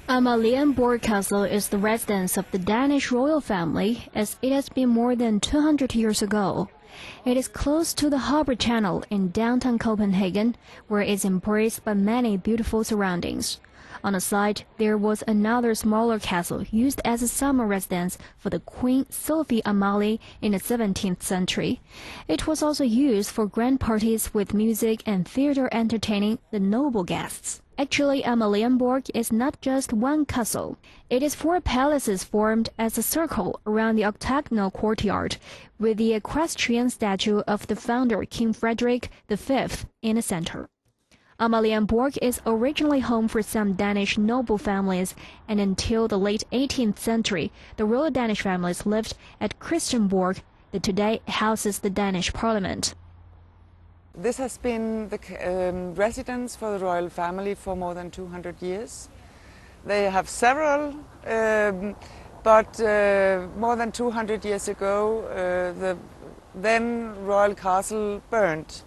Amalienborg Castle is the residence of the Danish royal family, as it has been more than 200 years ago. It is close to the harbor channel in downtown Copenhagen, where it is embraced by many beautiful surroundings. On the side, there was another smaller castle used as a summer residence for the Queen Sophie Amalie in the 17th century. It was also used for grand parties with music and theater entertaining the noble guests. Actually, Amalienborg is not just one castle. It is 4 palaces formed as a circle around the octagonal courtyard, with the equestrian statue of the founder King Frederick V in the center. Amalienborg is originally home for some Danish noble families, and until the late 18th century, the royal Danish families lived at Christiansborg, that today houses the Danish parliament. This has been the residence for the royal family for more than 200 years. They have several, but more than 200 years ago, the then royal castle burned.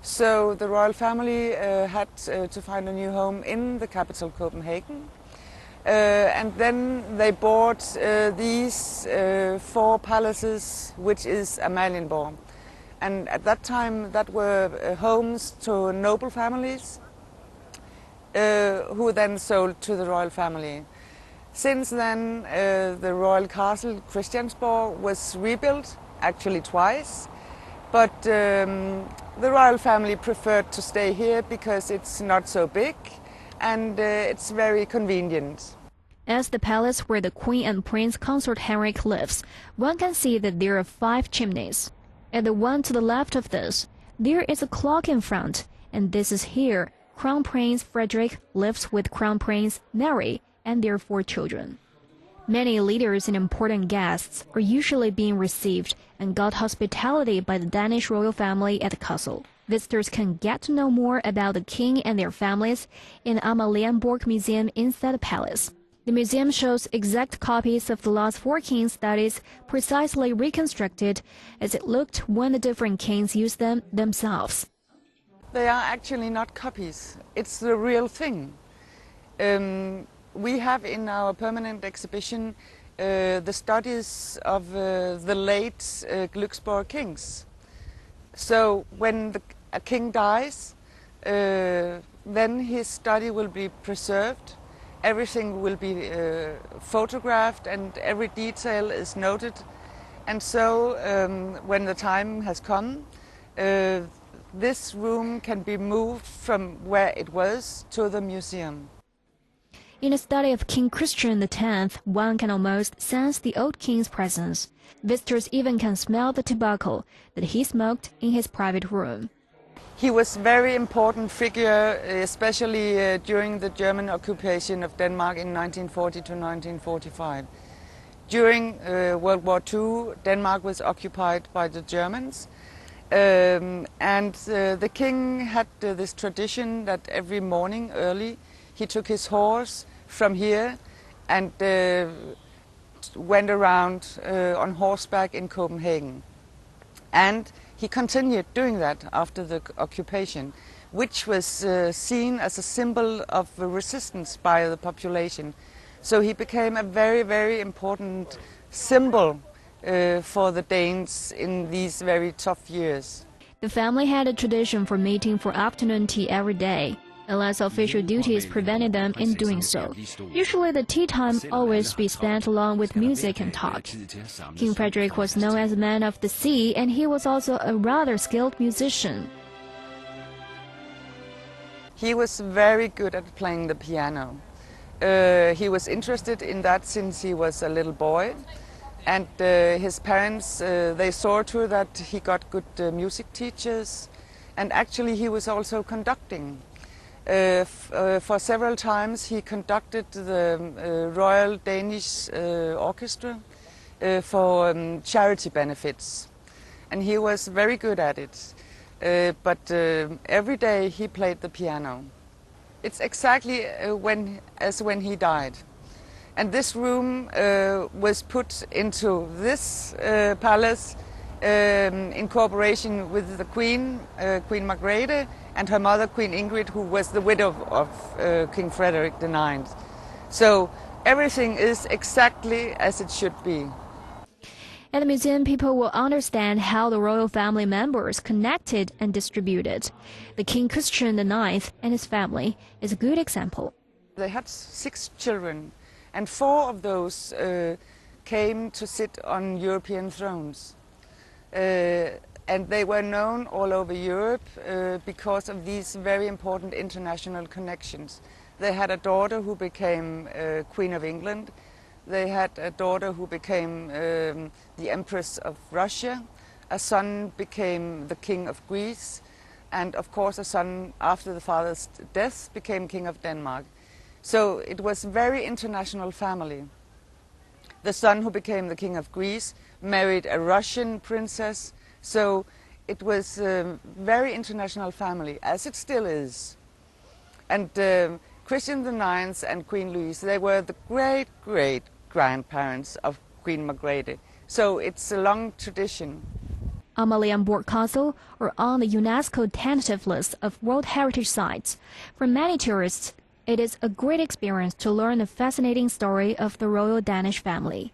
So the royal family had to find a new home in the capital, Copenhagen. And then they bought these 4 palaces, which is Amalienborg. And at that time, that were homes to noble families, who then sold to the royal family. Since then, the royal castle, Christiansborg, was rebuilt, actually twice. But the royal family preferred to stay here because it's not so big and it's very convenient. As the palace where the Queen and Prince Consort Henrik lives, one can see that there are 5 chimneys. At the one to the left of this, there is a clock in front, and this is here Crown Prince Frederick lives with Crown Prince Mary and their 4 children. Many leaders and important guests are usually being received and got hospitality by the Danish royal family at the castle. Visitors can get to know more about the king and their families in the Amalienborg Museum inside the palace. The museum shows exact copies of the last 4 kings that is precisely reconstructed as it looked when the different kings used them themselves. They are actually not copies. It's the real thing. We have in our permanent exhibition the studies of the late Glücksborg kings. So when a king dies, then his study will be preserved. Everything will be photographed and every detail is noted. And so when the time has come, this room can be moved from where it was to the museum. In a study of King Christian X, one can almost sense the old king's presence. Visitors even can smell the tobacco that he smoked in his private room. He was a very important figure, especially during the German occupation of Denmark in 1940 to 1945. During World War II, Denmark was occupied by the Germans. And the king had this tradition that every morning early he took his horse from here and went around on horseback in Copenhagen. And he continued doing that after the occupation, which was seen as a symbol of resistance by the population. So he became a very, very important symbol for the Danes in these very tough years. The family had a tradition for meeting for afternoon tea every day, unless official duties prevented them in doing so. Usually the tea time always be spent along with music and talk. King Frederick was known as a man of the sea, and he was also a rather skilled musician. He was very good at playing the piano. He was interested in that since he was a little boy. And his parents, they saw to that he got good music teachers. And actually he was also conducting. For several times he conducted the Royal Danish Orchestra for charity benefits, and he was very good at it. But every day he played the piano. It's exactly as when he died. And this room was put into this palace in cooperation with the Queen, Queen Margrethe, and her mother, Queen Ingrid, who was the widow of King Frederick IX. So everything is exactly as it should be. At the museum, people will understand how the royal family members connected and distributed. The King Christian IX and his family is a good example. They had 6 children, and 4 of those came to sit on European thrones. And they were known all over Europe because of these very important international connections. They had a daughter who became Queen of England. They had a daughter who became the Empress of Russia. A son became the King of Greece. And of course a son, after the father's death, became King of Denmark. So it was a very international family. The son who became the King of Greece married a Russian princess. So it was a very international family, as it still is. And Christian IX and Queen Louise, they were the great-great-grandparents of Queen Margrethe. So it's a long tradition. Amalienborg Castle are on the UNESCO tentative list of World Heritage Sites. For many tourists, it is a great experience to learn the fascinating story of the royal Danish family.